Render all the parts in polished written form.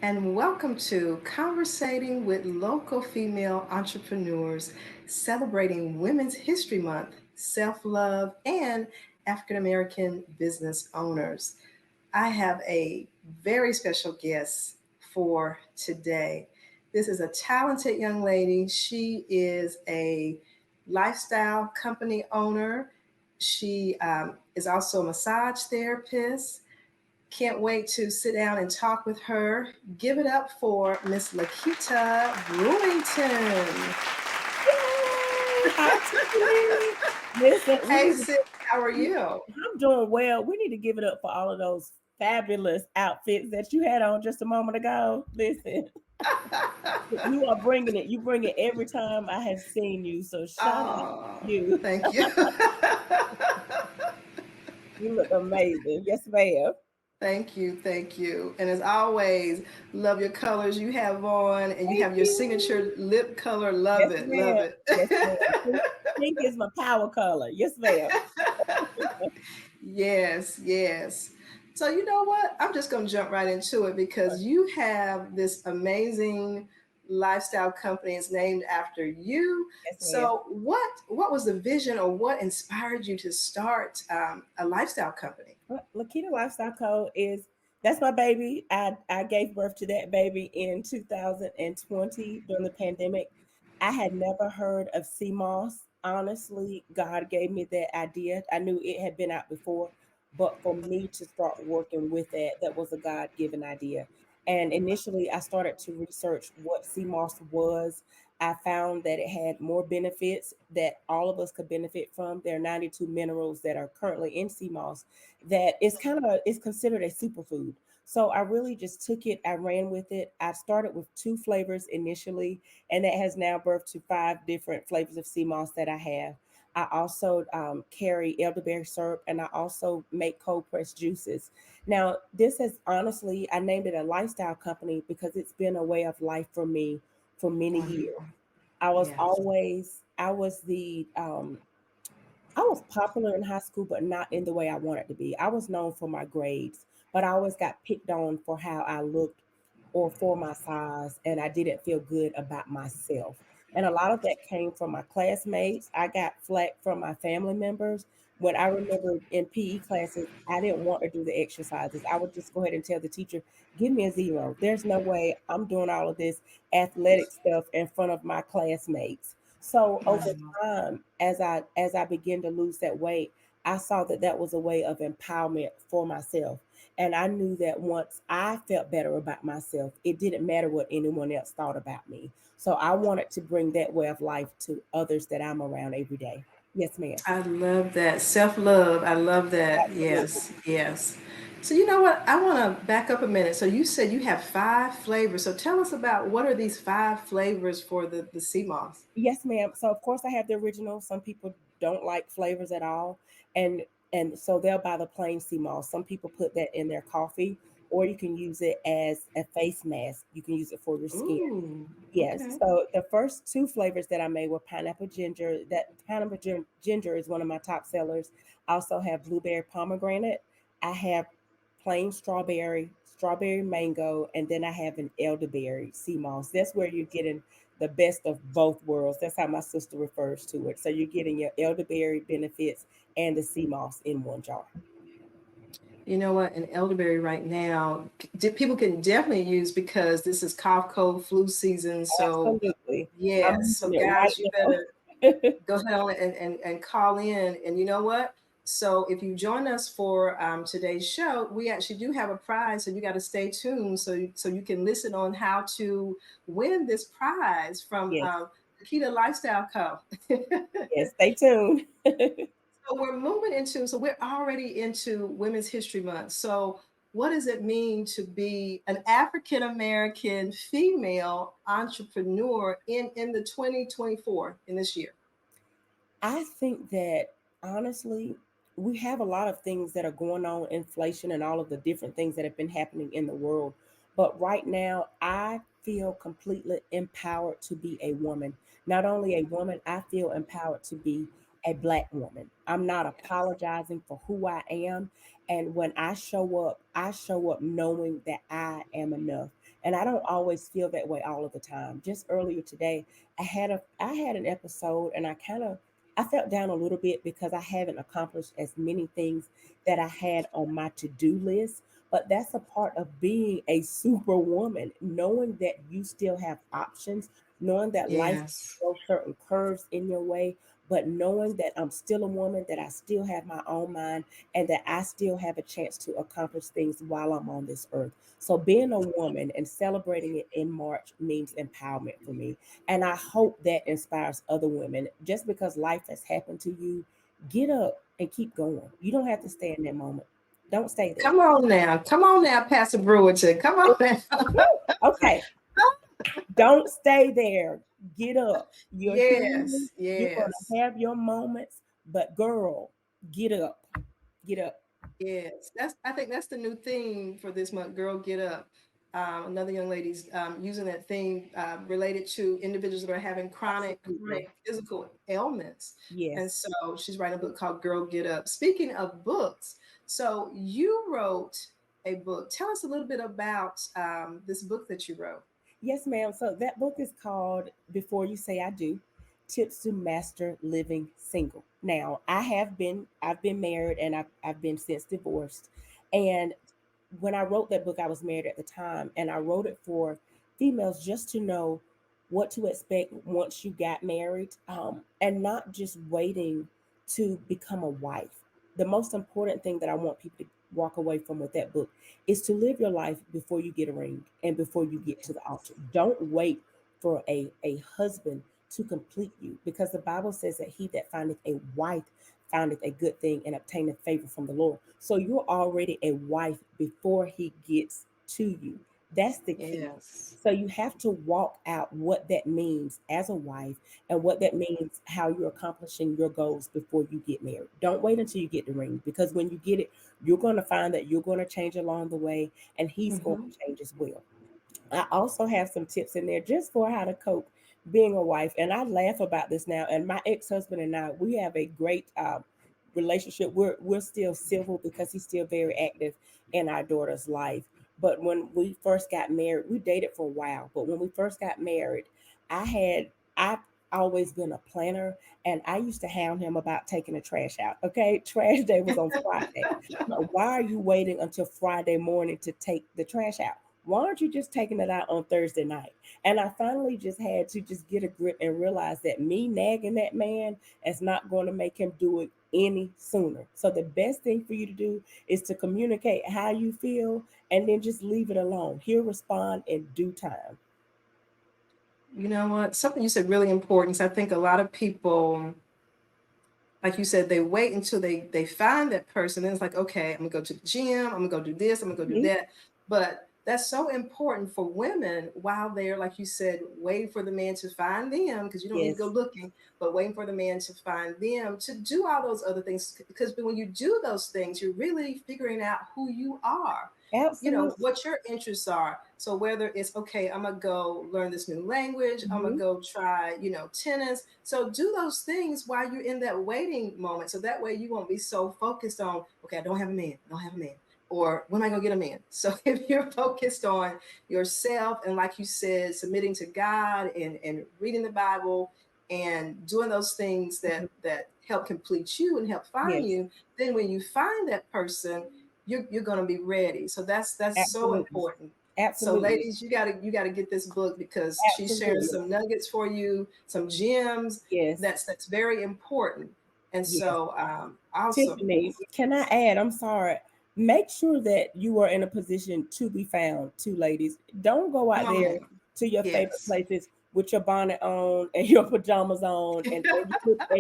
and welcome to Conversating with Local Female Entrepreneurs, celebrating Women's History Month, self love, and African American business owners. I have a very special guest for today. This is a talented young lady. She is a lifestyle company owner. She is also a massage therapist. Can't wait to sit down and talk with her. Give it up for Miss Lakita Brewington. Yay! Hi, Tiffany. Listen, Hey, sis, how are you? I'm doing well. We need to give it up for all of those fabulous outfits that you had on just a moment ago. Listen, you are bringing it. You bring it every time I have seen you. So shout out to Oh, you. thank you. You look amazing. Yes, ma'am. Thank you, thank you. And as always, love your colors you have on, and you Thank have your you. signature lip color. Love Yes, it, love ma'am. it. Yes, ma'am. Pink is my power color. Yes, ma'am. Yes, yes. So you know what? I'm just going to jump right into it because you have this amazing lifestyle company. It's named after you. Yes, ma'am. So what was the vision, or what inspired you to start a lifestyle company? Lakita Lifestyle Co is that's my baby. I gave birth to that baby in 2020 during the pandemic. I had never heard of CMOS. Honestly, God gave me that idea. I knew it had been out before, but for me to start working with it, that was a God given idea. And initially, I started to research what CMOS was. I found that it had more benefits that all of us could benefit from. There are 92 minerals that are currently in CMOS that it's considered a superfood. So I really just took it, I ran with it. I started with two flavors initially, and that has now birthed to five different flavors of sea moss that I have. I also carry elderberry syrup, and I also make cold pressed juices. Now, this has honestly, I named it a lifestyle company because it's been a way of life for me for many years. Wonderful. Yes. I was I was popular in high school, but not in the way I wanted to be. I was known for my grades, but I always got picked on for how I looked or for my size, and I didn't feel good about myself. And a lot of that came from my classmates. I got flack from my family members. When I remember in PE classes, I didn't want to do the exercises. I would just go ahead and tell the teacher, give me a zero. There's no way I'm doing all of this athletic stuff in front of my classmates. So over Wow. time, as I began to lose that weight, I saw that that was a way of empowerment for myself. And I knew that once I felt better about myself, it didn't matter what anyone else thought about me. So I wanted to bring that way of life to others that I'm around every day. Yes, ma'am. I love that. Self love. I love that. Absolutely. Yes, yes. So, you know what? I want to back up a minute. So, you said you have five flavors. So, tell us about what are these five flavors for the sea moss? Yes, ma'am. So of course I have the original. Some people don't like flavors at all, and so they'll buy the plain sea moss. Some people put that in their coffee, or you can use it as a face mask. You can use it for your skin. Ooh, Yes. okay. So the first two flavors that I made were pineapple ginger. That ginger is one of my top sellers. I also have blueberry pomegranate. I have plain strawberry, strawberry mango, and then I have an elderberry sea moss. That's where you're getting the best of both worlds. That's how my sister refers to it. So you're getting your elderberry benefits and the sea moss in one jar. You know what? An elderberry right now, people can definitely use because this is cough, cold, flu season. So, Absolutely. I'm yes. So, using it right guys, you better now. go ahead on and call in. And you know what? So if you join us for today's show, we actually do have a prize. So you got to stay tuned so you can listen on how to win this prize from Yes. Lakita Lifestyle Co. Yes. Stay tuned. So we're already into Women's History Month. So what does it mean to be an African American female entrepreneur in the 2024 in this year? I think that honestly, we have a lot of things that are going on, inflation and all of the different things that have been happening in the world. But right now, I feel completely empowered to be a woman. Not only a woman, I feel empowered to be a Black woman. I'm not apologizing for who I am. And when I show up knowing that I am enough. And I don't always feel that way all of the time. Just earlier today, I had an episode, and I felt down a little bit because I haven't accomplished as many things that I had on my to-do list. But that's a part of being a superwoman, knowing that you still have options, knowing that life Yes. throws certain curves in your way, but knowing that I'm still a woman, that I still have my own mind, and that I still have a chance to accomplish things while I'm on this earth. So being a woman and celebrating it in March means empowerment for me. And I hope that inspires other women. Just because life has happened to you, get up and keep going. You don't have to stay in that moment. Don't stay there. Come on now. Come on now, Pastor Brewington. Come on now. Okay. Don't stay there. Get up. You're human. Yes. You're going Yes. to have your moments, but girl, get up. Get up. Yes, I think that's the new theme for this month. Girl, get up. Another young lady's using that theme related to individuals that are having Absolutely. chronic physical ailments, and Yes. so she's writing a book called "Girl, Get Up." Speaking of books, so you wrote a book. Tell us a little bit about this book that you wrote. Yes, ma'am. So that book is called Before You Say I Do, Tips to Master Living Single. Now, I've been married, and I've been since divorced. And when I wrote that book, I was married at the time, and I wrote it for females just to know what to expect once you got married, and not just waiting to become a wife. The most important thing that I want people to walk away from with that book is to live your life before you get a ring and before you get to the altar. Don't wait for a husband to complete you, because the Bible says that he that findeth a wife findeth a good thing and obtaineth favor from the Lord. So you're already a wife before he gets to you. That's the key. Yes. So you have to walk out what that means as a wife, and what that means, how you're accomplishing your goals before you get married. Don't wait until you get the ring, because when you get it, you're going to find that you're going to change along the way, and he's going Hmm. to change as well. I also have some tips in there just for how to cope being a wife. And I laugh about this now. And my ex-husband and I, we have a great relationship. We're still civil because he's still very active in our daughter's life. But when we first got married, we dated for a while. But when we first got married, I've always been a planner, and I used to hound him about taking the trash out. Okay, trash day was on Friday. But why are you waiting until Friday morning to take the trash out? Why aren't you just taking it out on Thursday night? And I finally just had to just get a grip and realize that me nagging that man is not going to make him do it any sooner. So the best thing for you to do is to communicate how you feel, and then just leave it alone. He'll respond in due time. You know what? Something you said really important. So I think a lot of people, like you said, they wait until they find that person. And it's like, okay, I'm gonna go to the gym, I'm gonna go do this, I'm gonna go do Mhm. that. But that's so important for women while they're, like you said, waiting for the man to find them, because you don't need to go Yes, looking, but waiting for the man to find them to do all those other things. Because when you do those things, you're really figuring out who you are, you know, absolutely. what your interests are. So whether it's okay, I'm gonna go learn this new language, I'm gonna Hmm. go try, tennis. So do those things while you're in that waiting moment. So that way you won't be so focused on, okay, I don't have a man, I don't have a man. Or when am I gonna get a man? So if you're focused on yourself and, like you said, submitting to God and reading the Bible and doing those things that help complete you and help find Yes, you, then when you find that person, you're going to be ready. So that's so absolutely. important. So Absolutely. ladies, you got to get this book, because she's sharing Absolutely. some nuggets for you, some gems. Yes, That's very important. And yes. so awesome. Tiffany, can I add? I'm sorry. Make sure that you are in a position to be found, too, ladies. Don't go Come out on there now. to your favorite Yes. places with your bonnet on and your pajamas on, and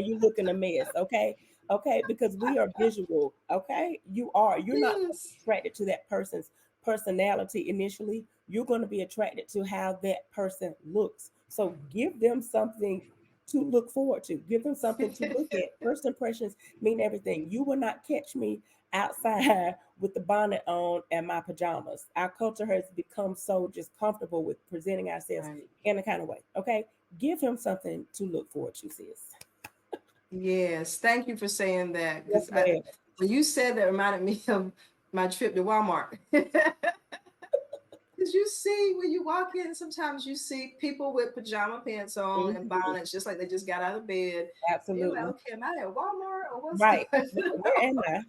you look in a mess. Okay, okay, because we are visual. Okay, you are. You're not Yes. attracted to that person's personality initially. You're going to be attracted to how that person looks. So give them something to look forward to. Give them something to look at. First impressions mean everything. You will not catch me outside with the bonnet on and my pajamas. Our culture has become so just comfortable with presenting ourselves Right. in a kind of way. Okay, give him something to look forward to, sis. Yes. Thank you for saying that, Yes, because ma'am. when you said that, reminded me of my trip to Walmart. Because you see when you walk in, sometimes you see people with pajama pants on and Mhm. bonnets, just like they just got out of bed. You're like, Absolutely. okay, am I at Walmart or what's Right. going Where on? am I?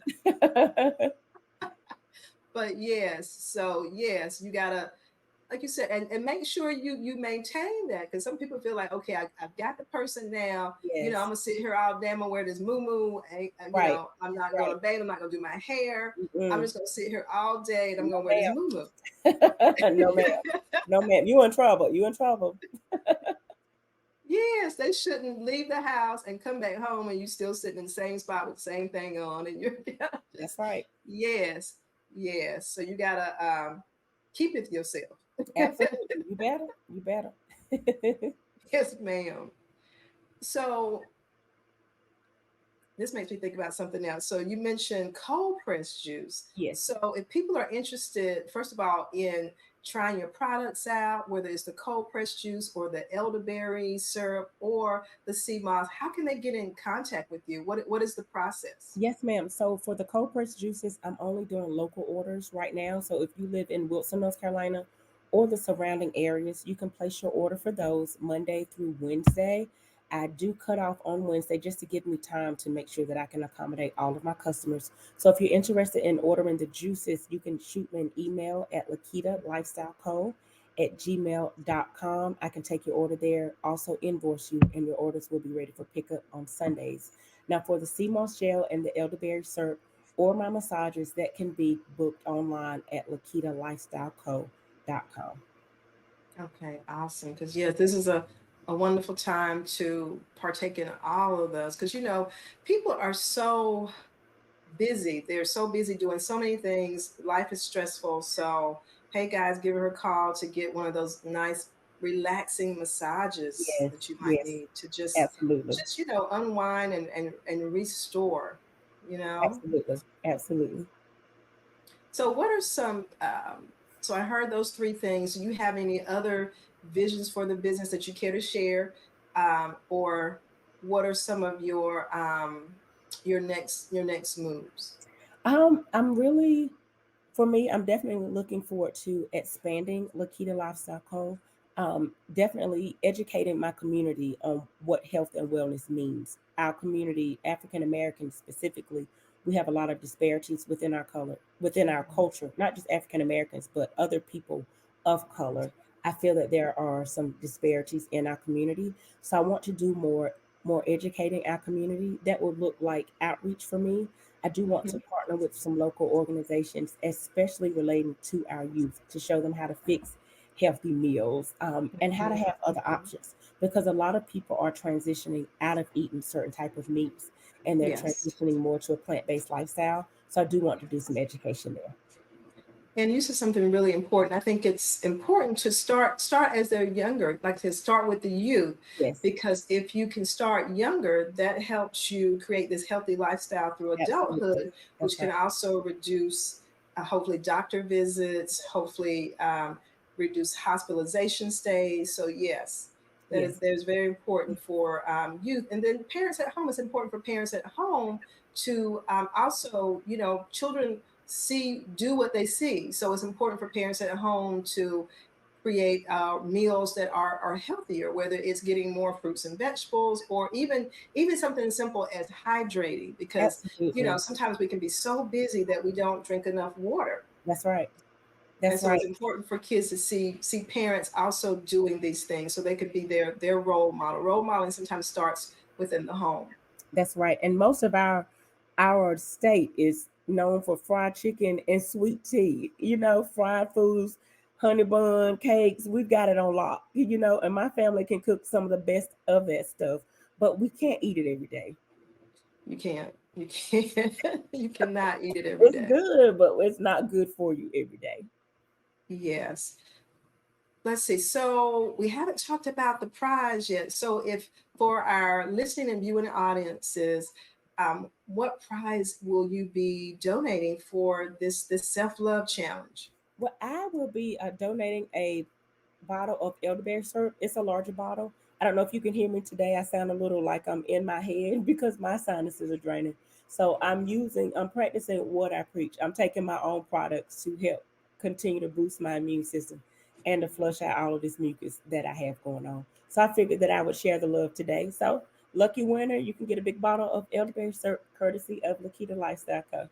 But yes, so yes, you gotta, like you said, and make sure you maintain that, because some people feel like, okay, I've got the person now, I'm Yes. gonna sit here all day, I'm gonna wear this moo, Right. I'm not Right. gonna bathe, I'm not gonna do my hair, I'm Mm-mm. just gonna sit here all day and I'm No, gonna wear this ma'am. moo. No, ma'am. No, ma'am. You in trouble. You in trouble. Yes, they shouldn't leave the house and come back home and you still sitting in the same spot with the same thing on, and you're That's just right. yes, yes. So you gotta keep it yourself. Absolutely. You better. You better. Yes, ma'am. So this makes me think about something else. So you mentioned cold pressed juice. Yes. So if people are interested, first of all, in trying your products out, whether it's the cold pressed juice or the elderberry syrup or the sea moss, how can they get in contact with you? What is the process? Yes, ma'am. So for the cold pressed juices, I'm only doing local orders right now. So if you live in Wilson, North Carolina, or the surrounding areas, you can place your order for those Monday through Wednesday. I do cut off on Wednesday just to give me time to make sure that I can accommodate all of my customers. So if you're interested in ordering the juices, you can shoot me an email at Lakita Lifestyle Co at gmail.com. I can take your order there, also invoice you, and your orders will be ready for pickup on Sundays. Now, for the sea moss gel and the elderberry syrup or my massages, that can be booked online at lakitalifestyleco.com. Okay, awesome. Because yes, this is a wonderful time to partake in all of those. Because people are so busy. They're so busy doing so many things. Life is stressful. So, hey guys, give her a call to get one of those nice, relaxing massages Yes, that you might yes, need to just, absolutely, just unwind and restore. You know. absolutely, absolutely. So, what are some? So, I heard those three things. Do you have any other visions for the business that you care to share, or what are some of your next moves? I'm really For me, I'm definitely looking forward to expanding Lakita Lifestyle Co. Definitely educating my community on what health and wellness means. Our community, African Americans specifically, we have a lot of disparities within our color, within our culture, not just African Americans, but other people of color. I feel that there are some disparities in our community. So I want to do more educating our community. That will look like outreach for me. I do want to Mhm. partner with some local organizations, especially relating to our youth, to show them how to fix healthy meals and how to Mhm. have other Mhm. options. Because a lot of people are transitioning out of eating certain type of meats and they're Yes. transitioning more to a plant-based lifestyle. So I do want to do some education there. And you said something really important. I think it's important to start as they're younger, like to start with the youth, Yes, because if you can start younger, that helps you create this healthy lifestyle through absolutely. adulthood, That's which right. can also reduce, hopefully, doctor visits, hopefully, reduce hospitalization stays. So yes, Yes, that is very important for youth, and then parents at home. It's important for parents at home to also, children do what they see. So it's important for parents at home to create meals that are healthier, whether it's getting more fruits and vegetables, or even something as simple as hydrating, because absolutely. sometimes we can be so busy that we don't drink enough water. That's right. And That's so it's right. important for kids to see parents also doing these things, so they could be their role model. Role modeling sometimes starts within the home. That's right. And most of our state is known for fried chicken and sweet tea. Fried foods, honey bun, cakes. We've got it on lock. And my family can cook some of the best of that stuff, but we can't eat it every day. You can't you cannot eat it every It's day. good, but it's not good for you every day. Yes. Let's see. So we haven't talked about the prize yet. So if for our listening and viewing audiences, what prize will you be donating for this self-love challenge? Well, I will be donating a bottle of elderberry syrup. It's a larger bottle. I don't know if you can hear me today. I sound a little like I'm in my head because my sinuses are draining. So I'm practicing what I preach. I'm taking my own products to help. continue to boost my immune system and to flush out all of this mucus that I have going on. So I figured that I would share the love today. So lucky winner, you can get a big bottle of elderberry syrup courtesy of Lakita Lifestyle Co.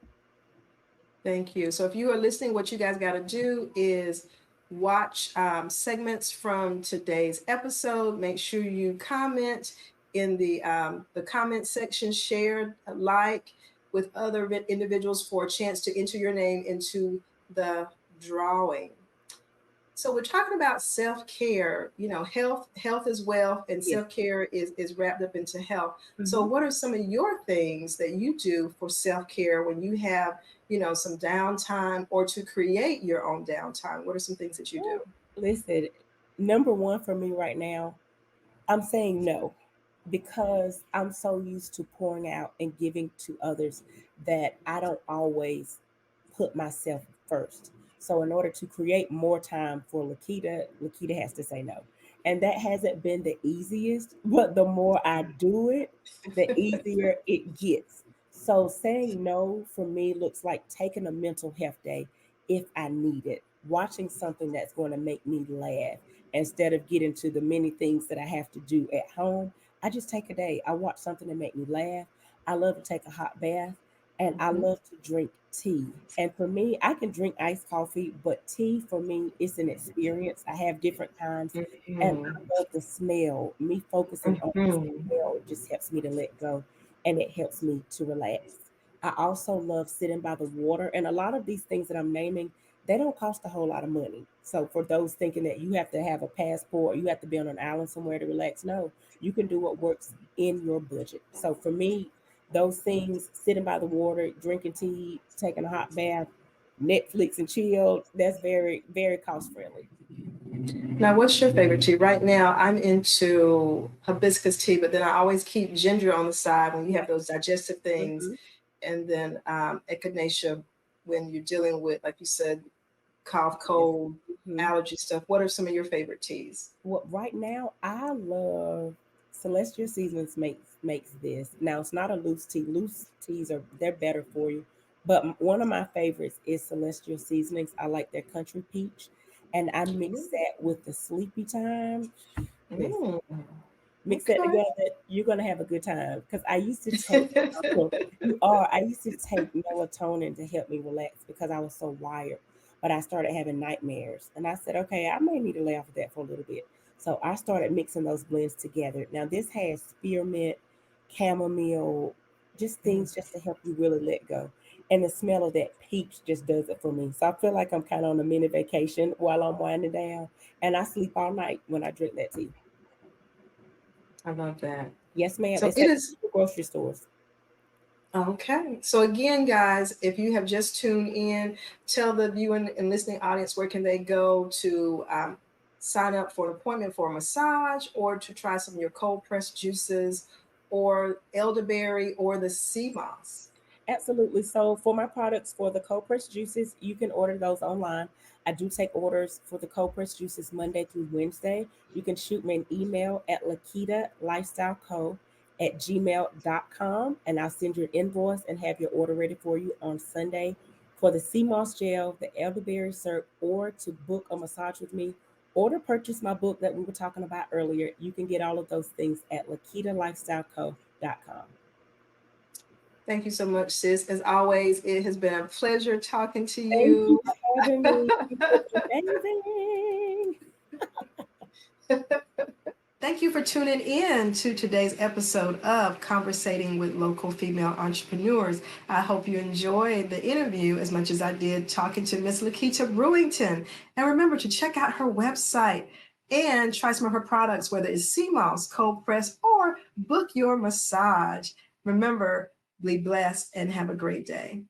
Thank you. So if you are listening, what you guys got to do is watch segments from today's episode. Make sure you comment in the comment section, share, like with other individuals for a chance to enter your name into the drawing. So we're talking about self-care. You know, health is wealth, and Yes. self-care is wrapped up into health. So Mm-hmm. what are some of your things that you do for self-care when you have, some downtime, or to create your own downtime? What are some things that you do? Listen, number one for me right now, I'm saying no because I'm so used to pouring out and giving to others that I don't always put myself first. So in order to create more time for Lakita, Lakita has to say no. And that hasn't been the easiest, but the more I do it, the easier it gets. So saying no for me looks like taking a mental health day if I need it, watching something that's going to make me laugh instead of getting to the many things that I have to do at home. I just take a day. I watch something to make me laugh. I love to take a hot bath and I Mhm. love to drink tea. And for me, I can drink iced coffee, but tea for me is an experience. I have different kinds and Mhm. I love the smell. Me focusing on the Mhm. smell just helps me to let go and it helps me to relax. I also love sitting by the water and a lot of these things that I'm naming, they don't cost a whole lot of money. So for those thinking that you have to have a passport, you have to be on an island somewhere to relax, no, you can do what works in your budget. So for me, those things, sitting by the water, drinking tea, taking a hot bath, Netflix and chill, that's very, very cost friendly. Now, what's your favorite tea? Right now, I'm into hibiscus tea, but then I always keep ginger on the side when you Yeah. have those digestive things, Hmm. and then echinacea when you're dealing with, like you said, cough, Yes. cold, Hmm. allergy stuff. What are some of your favorite teas? Well, right now I love Celestial Seasonings makes this. Now it's not a loose tea. Loose teas are they're better for you, but one of my favorites is Celestial Seasonings. I like their Country Peach, and I mix that with the Sleepy Time. Listen, Mm, mix that okay. together, you're gonna have a good time. Because I used to take, you are. I used to take melatonin to help me relax because I was so wired. But I started having nightmares, and I said, okay, I may need to lay off of that for a little bit. So I started mixing those blends together. Now this has spearmint, chamomile, just things just to help you really let go. And the smell of that peach just does it for me. So I feel like I'm kind of on a mini vacation while I'm winding down, and I sleep all night when I drink that tea. I love that. Yes, ma'am. So It's it at is. the grocery stores. Okay. So again, guys, if you have just tuned in, tell the viewing and listening audience where can they go to sign up for an appointment for a massage, or to try some of your cold pressed juices, or elderberry, or the sea moss. Absolutely. So for my products for the cold pressed juices, you can order those online. I do take orders for the cold pressed juices Monday through Wednesday. You can shoot me an email at Lakita Lifestyle Co at gmail.com and I'll send you an invoice and have your order ready for you on Sunday. For the sea moss gel, the elderberry syrup, or to book a massage with me, or to purchase my book that we were talking about earlier, you can get all of those things at LakitaLifestyleCo.com. Thank you so much, sis. As always, it has been a pleasure talking to Thank you you. for having me. It's amazing. Thank you for tuning in to today's episode of Conversating with Local Female Entrepreneurs. I hope you enjoyed the interview as much as I did talking to Miss Lakita Brewington. And remember to check out her website and try some of her products, whether it's sea moss, cold press, or book your massage. Remember, be blessed and have a great day.